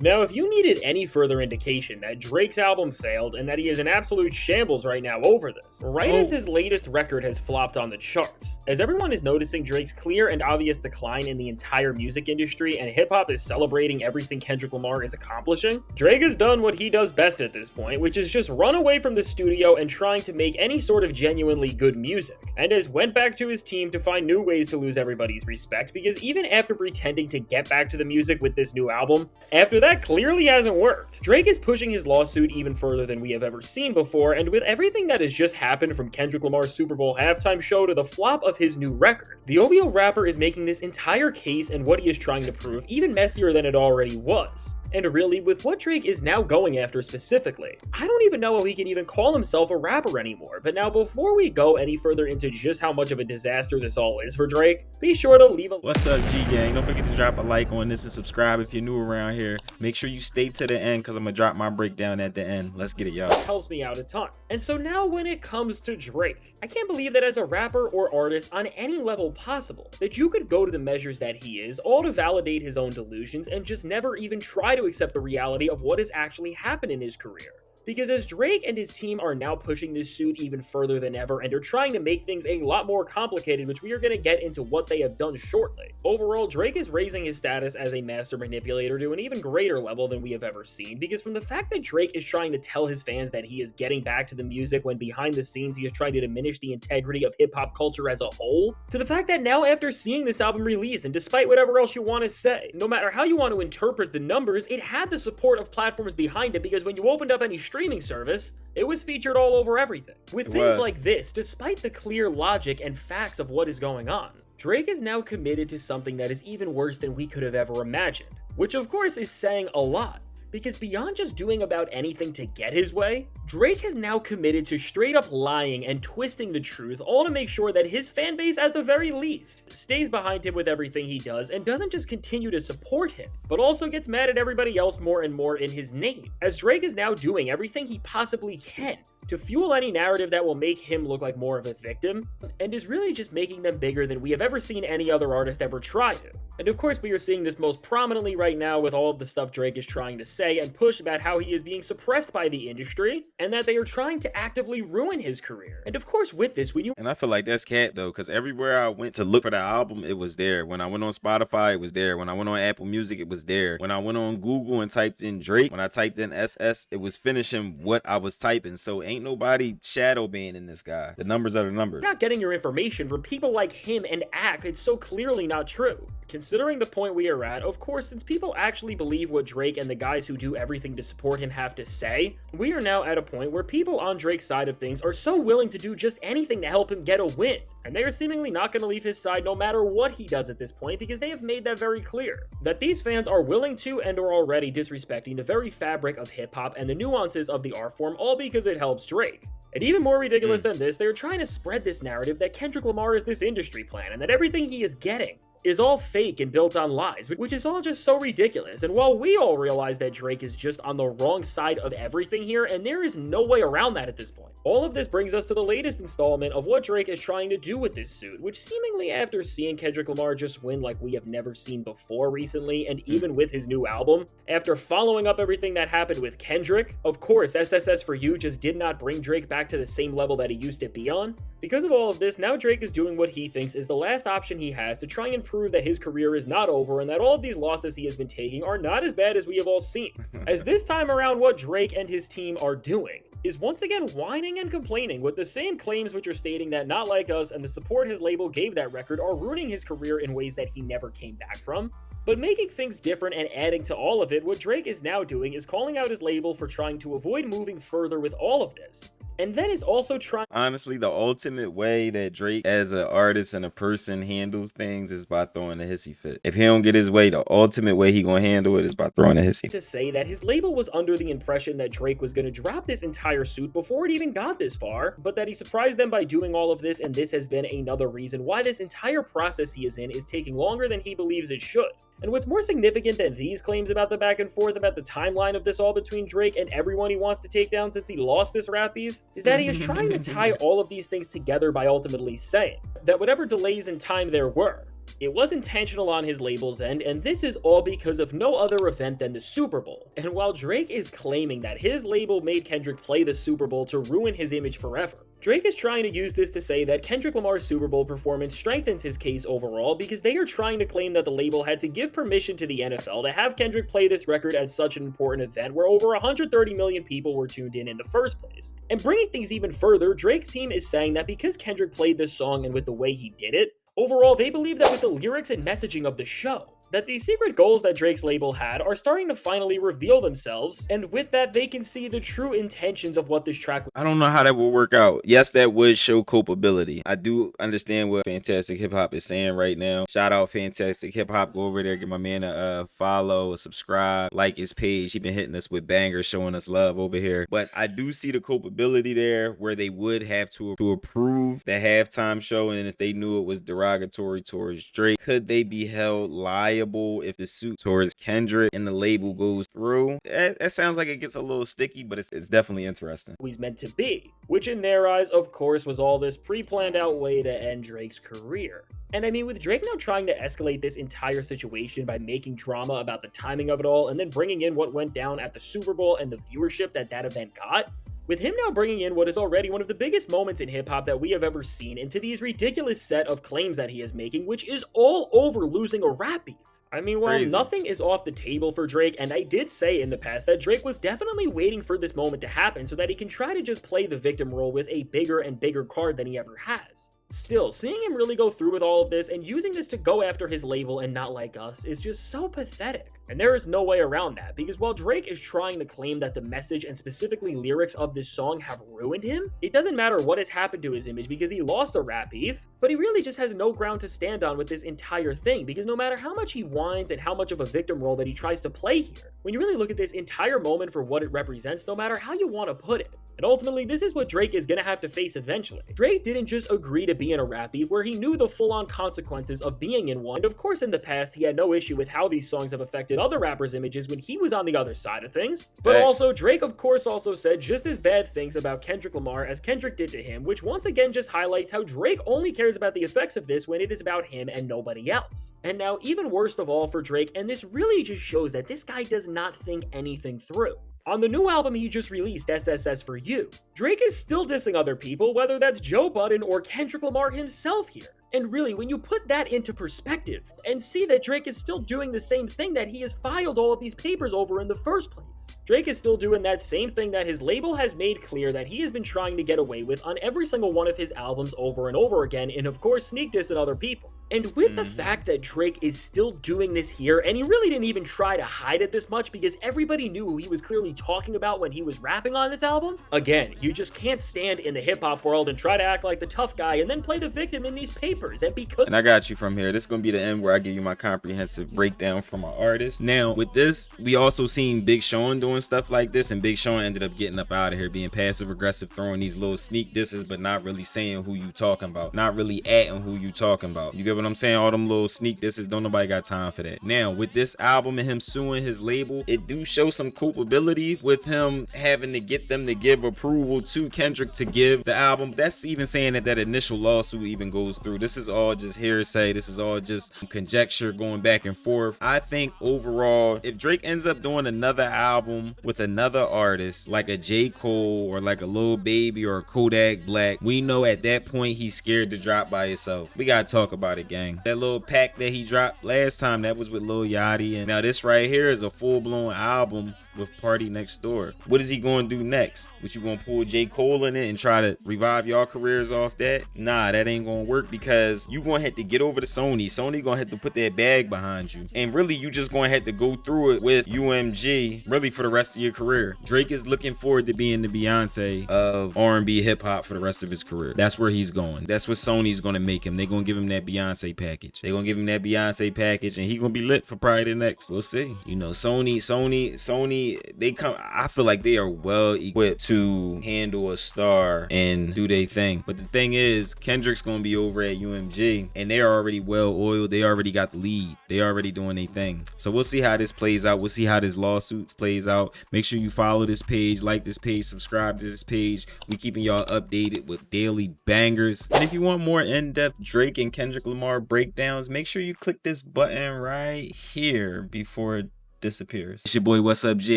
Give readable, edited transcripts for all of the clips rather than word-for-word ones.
Now, if you needed any further indication that Drake's album failed and that he is in absolute shambles right now over this, right as his latest record has flopped on the charts, as everyone is noticing Drake's clear and obvious decline in the entire music industry and hip-hop is celebrating everything Kendrick Lamar is accomplishing, Drake has done what he does best at this point, which is just run away from the studio and trying to make any sort of genuinely good music, and has went back to his team to find new ways to lose everybody's respect, because even after pretending to get back to the music with this new album, after that clearly hasn't worked. Drake is pushing his lawsuit even further than we have ever seen before, and with everything that has just happened from Kendrick Lamar's Super Bowl halftime show to the flop of his new record, the OVO rapper is making this entire case and what he is trying to prove even messier than it already was. And really, with what Drake is now going after specifically, I don't even know how he can even call himself a rapper anymore. But now, before we go any further into just how much of a disaster this all is for Drake, be sure to leave a... What's up, G-Gang? Don't forget to drop a like on this and subscribe if you're new around here. Make sure you stay to the end because I'm going to drop my breakdown at the end. Let's get it, y'all. Helps me out a ton. And so now when it comes to Drake, I can't believe that as a rapper or artist on any level possible, that you could go to the measures that he is, all to validate his own delusions and just never even try to accept the reality of what has actually happened in his career. Because as Drake and his team are now pushing this suit even further than ever and are trying to make things a lot more complicated, which we are going to get into what they have done shortly. Overall, Drake is raising his status as a master manipulator to an even greater level than we have ever seen, because from the fact that Drake is trying to tell his fans that he is getting back to the music when behind the scenes he is trying to diminish the integrity of hip-hop culture as a whole, to the fact that now after seeing this album release, and despite whatever else you want to say, no matter how you want to interpret the numbers, it had the support of platforms behind it, because when you opened up any streaming service, it was featured all over everything. With things like this, despite the clear logic and facts of what is going on, Drake is now committed to something that is even worse than we could have ever imagined, which of course is saying a lot. Because beyond just doing about anything to get his way, Drake has now committed to straight up lying and twisting the truth, all to make sure that his fanbase at the very least stays behind him with everything he does and doesn't just continue to support him, but also gets mad at everybody else more and more in his name, as Drake is now doing everything he possibly can to fuel any narrative that will make him look like more of a victim, and is really just making them bigger than we have ever seen any other artist ever try to. And of course we are seeing this most prominently right now with all of the stuff Drake is trying to say and push about how he is being suppressed by the industry, and that they are trying to actively ruin his career. And of course with this, when you... And I feel like that's cat though, because everywhere I went to look for the album, it was there. When I went on Spotify, it was there. When I went on Apple Music, it was there. When I went on Google and typed in Drake, when I typed in SS, it was finishing what I was typing. So ain't nobody shadow banning this guy. The numbers are the numbers. You're not getting your information from people like him and Ak. It's so clearly not true. Considering the point we are at, of course, since people actually believe what Drake and the guys who do everything to support him have to say, we are now at a point where people on Drake's side of things are so willing to do just anything to help him get a win. And they are seemingly not going to leave his side no matter what he does at this point, because they have made that very clear. That these fans are willing to and are already disrespecting the very fabric of hip-hop and the nuances of the art form, all because it helps Drake. And even more ridiculous than this, they are trying to spread this narrative that Kendrick Lamar is this industry plan and that everything he is getting is all fake and built on lies, which is all just so ridiculous. And while we all realize that Drake is just on the wrong side of everything here, and there is no way around that at this point, all of this brings us to the latest installment of what Drake is trying to do with this suit, which seemingly after seeing Kendrick Lamar just win like we have never seen before recently, and even with his new album, after following up everything that happened with Kendrick, of course SSS for You just did not bring Drake back to the same level that he used to be on. Because of all of this, now Drake is doing what he thinks is the last option he has to try and prove that his career is not over and that all of these losses he has been taking are not as bad as we have all seen. As this time around, what Drake and his team are doing is once again whining and complaining with the same claims which are stating that Not Like Us and the support his label gave that record are ruining his career in ways that he never came back from. But making things different and adding to all of it, what Drake is now doing is calling out his label for trying to avoid moving further with all of this. And then is also trying... Honestly, the ultimate way that Drake as an artist and a person handles things is by throwing a hissy fit. If he don't get his way, the ultimate way he gonna handle it is by throwing a hissy fit. To say that his label was under the impression that Drake was gonna drop this entire suit before it even got this far, but that he surprised them by doing all of this, and this has been another reason why this entire process he is in is taking longer than he believes it should. And what's more significant than these claims about the back and forth about the timeline of this all between Drake and everyone he wants to take down since he lost this rap beef, is that he is trying to tie all of these things together by ultimately saying that whatever delays in time there were, It was intentional on his label's end, and this is all because of no other event than the Super Bowl. And while Drake is claiming that his label made Kendrick play the Super Bowl to ruin his image forever, Drake is trying to use this to say that Kendrick Lamar's Super Bowl performance strengthens his case overall because they are trying to claim that the label had to give permission to the NFL to have Kendrick play this record at such an important event where over 130 million people were tuned in the first place. And bringing things even further, Drake's team is saying that because Kendrick played this song and with the way he did it, overall they believe that with the lyrics and messaging of the show, that the secret goals that Drake's label had are starting to finally reveal themselves, and with that they can see the true intentions of what this track. I don't know how that will work out. Yes, that would show culpability. I do understand what Fantastic Hip Hop is saying right now. Shout out Fantastic Hip Hop. Go over there, give my man a follow, a subscribe, like his page. He been hitting us with bangers, showing us love over here. But I do see the culpability there where they would have to approve the halftime show, and if they knew it was derogatory towards Drake, could they be held liable if the suit towards Kendrick and the label goes through? That sounds like it gets a little sticky, but it's definitely interesting. He's meant to be, which in their eyes, of course, was all this pre-planned out way to end Drake's career. And I mean, with Drake now trying to escalate this entire situation by making drama about the timing of it all and then bringing in what went down at the Super Bowl and the viewership that event got, with him now bringing in what is already one of the biggest moments in hip-hop that we have ever seen into these ridiculous set of claims that he is making, which is all over losing a rap beef. I mean, while nothing is off the table for Drake, and I did say in the past that Drake was definitely waiting for this moment to happen so that he can try to just play the victim role with a bigger and bigger card than he ever has. Still, seeing him really go through with all of this and using this to go after his label and not like us is just so pathetic. And there is no way around that, because while Drake is trying to claim that the message and specifically lyrics of this song have ruined him, it doesn't matter what has happened to his image because he lost a rap beef, but he really just has no ground to stand on with this entire thing, because no matter how much he whines and how much of a victim role that he tries to play here, when you really look at this entire moment for what it represents, no matter how you want to put it, and ultimately, this is what Drake is gonna have to face eventually. Drake didn't just agree to be in a rap beef where he knew the full-on consequences of being in one, and of course in the past he had no issue with how these songs have affected other rappers' images when he was on the other side of things. But also, Drake of course also said just as bad things about Kendrick Lamar as Kendrick did to him, which once again just highlights how Drake only cares about the effects of this when it is about him and nobody else. And now, even worst of all for Drake, and this really just shows that this guy does not think anything through. On the new album he just released, SSS for You, Drake is still dissing other people, whether that's Joe Budden or Kendrick Lamar himself here. And really, when you put that into perspective and see that Drake is still doing the same thing that he has filed all of these papers over in the first place. Drake is still doing that same thing that his label has made clear that he has been trying to get away with on every single one of his albums over and over again, and of course sneak dissing other people. And with the fact that Drake is still doing this here, and he really didn't even try to hide it this much because everybody knew who he was clearly talking about when he was rapping on this album, again, you just can't stand in the hip-hop world and try to act like the tough guy and then play the victim in these papers. And I got you from here. This is going to be the end where I give you my comprehensive breakdown from our artist. Now, with this, we also seen Big Sean doing stuff like this, and Big Sean ended up getting up out of here, being passive-aggressive, throwing these little sneak disses, but not really saying who you talking about, not really atting who you talking about. You get what I'm saying? All them little sneak disses, don't nobody got time for that. Now, with this album and him suing his label, it do show some culpability with him having to get them to give approval to Kendrick to give the album. That's even saying that initial lawsuit even goes through. This is all just hearsay. This is all just conjecture going back and forth. I think overall, if Drake ends up doing another album with another artist like a J. Cole or like a Lil Baby or a Kodak Black, we know at that point he's scared to drop by himself. We gotta talk about it, gang. That little pack that he dropped last time, that was with Lil Yachty, and now this right here is a full-blown album with Partynextdoor. What is he going to do next? What, you going to pull J. Cole in it and try to revive y'all careers off that? Nah, that ain't going to work, because you going to have to get over to Sony. Sony going to have to put that bag behind you. And really, you just going to have to go through it with UMG really for the rest of your career. Drake is looking forward to being the Beyonce of R&B hip hop for the rest of his career. That's where he's going. That's what Sony's going to make him. They're going to give him that Beyonce package. They're going to give him that Beyonce package, and he going to be lit for Partynexts. We'll see. You know, Sony, they come, I feel like they are well equipped to handle a star and do their thing. But the thing is, Kendrick's gonna be over at UMG, and they're already well oiled. They already got the lead. They already doing their thing. So we'll see how this plays out. We'll see how this lawsuit plays out. Make sure you follow this page, like this page, subscribe to this page. We keeping y'all updated with daily bangers. And if you want more in-depth Drake and Kendrick Lamar Lamar breakdowns, make sure you click this button right here before it disappears. It's your boy, What's Up G.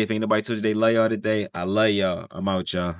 If ain't nobody told you they love y'all today, I love y'all. I'm out, y'all.